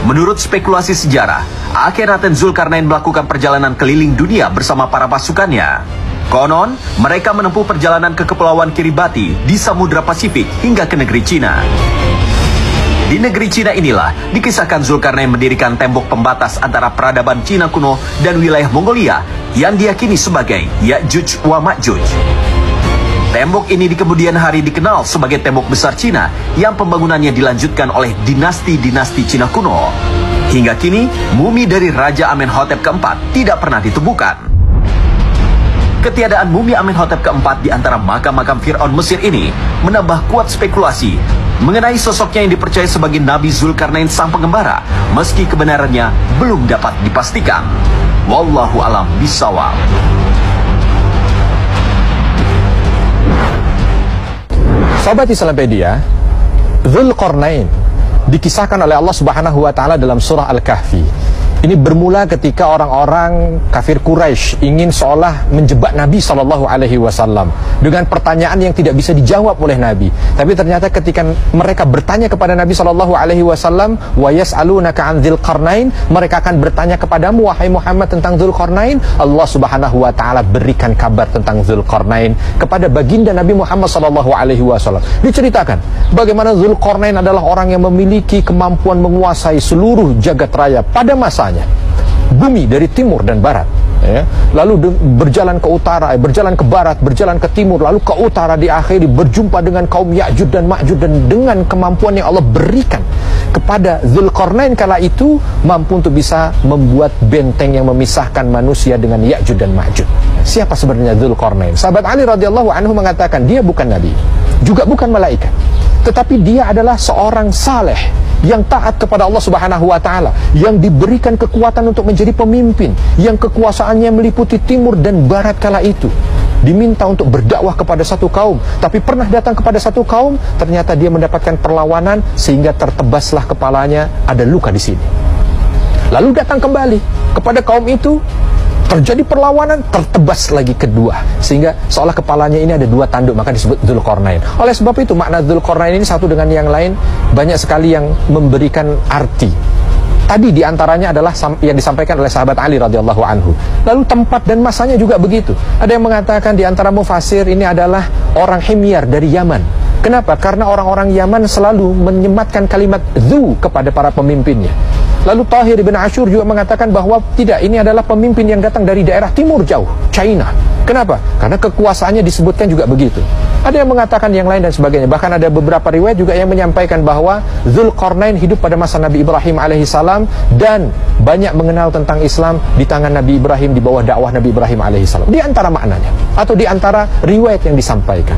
Menurut spekulasi sejarah, Akhenaten Zulkarnain melakukan perjalanan keliling dunia bersama para pasukannya. Konon, mereka menempuh perjalanan ke Kepulauan Kiribati di Samudra Pasifik hingga ke negeri Cina. Di negeri Cina inilah dikisahkan Zulkarnain mendirikan tembok pembatas antara peradaban Cina kuno dan wilayah Mongolia yang diyakini sebagai Ya'juj wa Ma'juj. Tembok ini di kemudian hari dikenal sebagai tembok besar Cina yang pembangunannya dilanjutkan oleh dinasti-dinasti Cina kuno. Hingga kini, mumi dari Raja Amenhotep keempat tidak pernah ditemukan. Ketiadaan mumi Amenhotep keempat di antara makam-makam Fir'aun Mesir ini menambah kuat spekulasi mengenai sosoknya yang dipercaya sebagai Nabi Zulkarnain sang pengembara, meski kebenarannya belum dapat dipastikan. Wallahu a'lam bishawab. Sahabat Islamedia, Zulkarnain dikisahkan oleh Allah Subhanahu wa taala dalam surah Al-Kahfi. Ini bermula ketika orang-orang kafir Quraisy ingin seolah menjebak Nabi SAW dengan pertanyaan yang tidak bisa dijawab oleh Nabi. Tapi ternyata ketika mereka bertanya kepada Nabi SAW, wa yas'alunaka 'an Dzulqarnain, mereka akan bertanya kepadamu wahai Muhammad tentang Dzulqarnain. Allah Subhanahu wa taala berikan kabar tentang Dzulqarnain kepada baginda Nabi Muhammad SAW. Diceritakan bagaimana Dzulqarnain adalah orang yang memiliki kemampuan menguasai seluruh jagat raya pada masanya. Bumi dari timur dan barat, ya. Lalu berjalan ke utara, berjalan ke barat, berjalan ke timur, lalu ke utara, diakhiri berjumpa dengan kaum Ya'juj dan Ma'juj. Dan dengan kemampuan yang Allah berikan kepada Dzulqarnain kala itu, mampu untuk bisa membuat benteng yang memisahkan manusia dengan Ya'juj dan Ma'juj. Siapa sebenarnya Dzulqarnain? Sahabat Ali radhiyallahu anhu mengatakan dia bukan nabi, juga bukan malaikat, tetapi dia adalah seorang saleh yang taat kepada Allah Subhanahu wa taala, yang diberikan kekuatan untuk menjadi pemimpin, yang kekuasaannya meliputi timur dan barat kala itu. Diminta untuk berdakwah kepada satu kaum, tapi pernah datang kepada satu kaum, ternyata dia mendapatkan perlawanan sehingga tertebaslah kepalanya, ada luka di sini. Lalu datang kembali kepada kaum itu, terjadi perlawanan, tertebas lagi kedua, sehingga seolah kepalanya ini ada dua tanduk, maka disebut Dzulqarnain. Oleh sebab itu makna Dzulqarnain ini satu dengan yang lain banyak sekali yang memberikan arti. Tadi diantaranya adalah yang disampaikan oleh sahabat Ali radhiyallahu anhu. Lalu tempat dan masanya juga begitu. Ada yang mengatakan di antara mufasir ini adalah orang Himyar dari Yaman. Kenapa? Karena orang-orang Yaman selalu menyematkan kalimat Dzu kepada para pemimpinnya. Lalu Tahir ibn Ashur juga mengatakan bahwa tidak, ini adalah pemimpin yang datang dari daerah timur jauh, China. Kenapa? Karena kekuasaannya disebutkan juga begitu. Ada yang mengatakan yang lain dan sebagainya. Bahkan ada beberapa riwayat juga yang menyampaikan bahwa Dzulqarnain hidup pada masa Nabi Ibrahim alaihissalam dan banyak mengenal tentang Islam di tangan Nabi Ibrahim, di bawah dakwah Nabi Ibrahim alaihissalam. Di antara maknanya atau di antara riwayat yang disampaikan.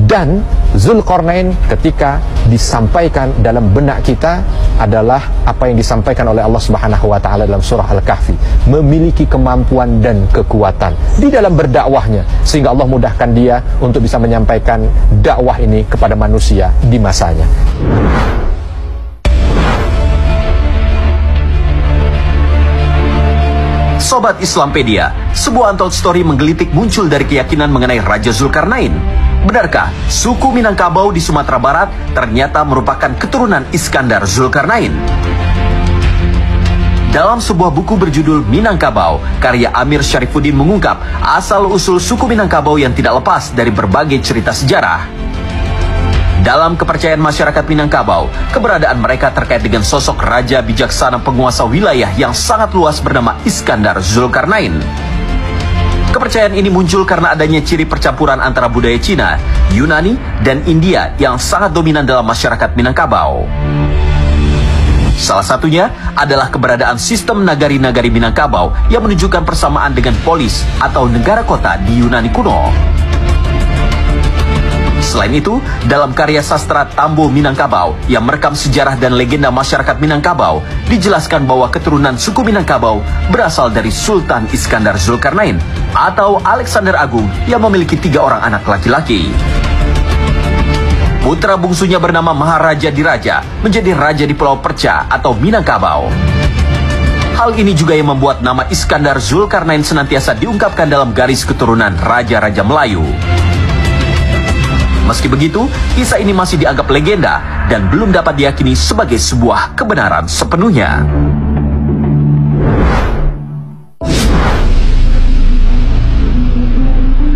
Dan Dzulqarnain ketika disampaikan dalam benak kita adalah apa yang disampaikan oleh Allah Subhanahu wa taala dalam surah Al-Kahfi, memiliki kemampuan dan kekuatan di dalam berdakwahnya, sehingga Allah mudahkan dia untuk bisa menyampaikan dakwah ini kepada manusia di masanya. Sobat Islampedia, sebuah untold story menggelitik muncul dari keyakinan mengenai Raja Zulkarnain. Benarkah suku Minangkabau di Sumatera Barat ternyata merupakan keturunan Iskandar Zulkarnain? Dalam sebuah buku berjudul Minangkabau, karya Amir Syarifuddin mengungkap asal-usul suku Minangkabau yang tidak lepas dari berbagai cerita sejarah. Dalam kepercayaan masyarakat Minangkabau, keberadaan mereka terkait dengan sosok raja bijaksana penguasa wilayah yang sangat luas bernama Iskandar Zulkarnain. Kepercayaan ini muncul karena adanya ciri percampuran antara budaya Cina, Yunani, dan India yang sangat dominan dalam masyarakat Minangkabau. Salah satunya adalah keberadaan sistem nagari-nagari Minangkabau yang menunjukkan persamaan dengan polis atau negara kota di Yunani kuno. Selain itu, dalam karya sastra Tambo Minangkabau yang merekam sejarah dan legenda masyarakat Minangkabau, dijelaskan bahwa keturunan suku Minangkabau berasal dari Sultan Iskandar Zulkarnain atau Alexander Agung yang memiliki 3 orang anak laki-laki. Putra bungsunya bernama Maharaja Diraja menjadi raja di Pulau Perca atau Minangkabau. Hal ini juga yang membuat nama Iskandar Zulkarnain senantiasa diungkapkan dalam garis keturunan raja-raja Melayu. Meski begitu, kisah ini masih dianggap legenda dan belum dapat diyakini sebagai sebuah kebenaran sepenuhnya.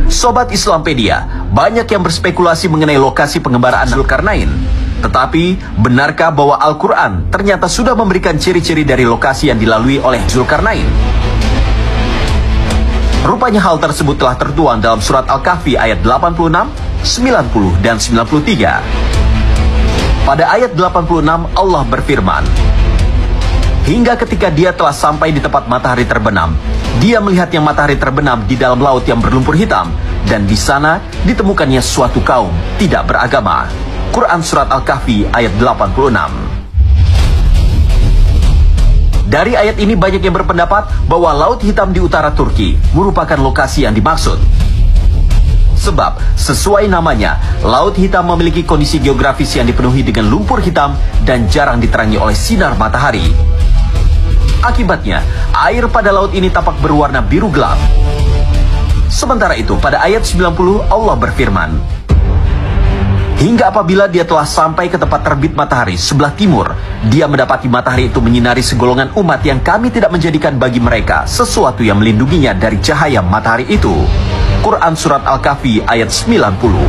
Sobat Islampedia, banyak yang berspekulasi mengenai lokasi pengembaraan Zulkarnain. Tetapi, benarkah bahwa Al-Quran ternyata sudah memberikan ciri-ciri dari lokasi yang dilalui oleh Zulkarnain? Rupanya hal tersebut telah tertuang dalam surat Al-Kahfi ayat 86, 90, dan 93. Pada ayat 86, Allah berfirman, "Hingga ketika dia telah sampai di tempat matahari terbenam, dia melihat yang matahari terbenam di dalam laut yang berlumpur hitam, dan di sana ditemukannya suatu kaum tidak beragama." Quran Surat Al-Kahfi ayat 86. Dari ayat ini banyak yang berpendapat bahwa Laut Hitam di utara Turki merupakan lokasi yang dimaksud. Sebab, sesuai namanya, Laut Hitam memiliki kondisi geografis yang dipenuhi dengan lumpur hitam dan jarang diterangi oleh sinar matahari. Akibatnya, air pada laut ini tampak berwarna biru gelap. Sementara itu, pada ayat 90 Allah berfirman, "Hingga apabila dia telah sampai ke tempat terbit matahari sebelah timur, dia mendapati matahari itu menyinari segolongan umat yang kami tidak menjadikan bagi mereka sesuatu yang melindunginya dari cahaya matahari itu." Quran Surat Al-Kahfi ayat 90.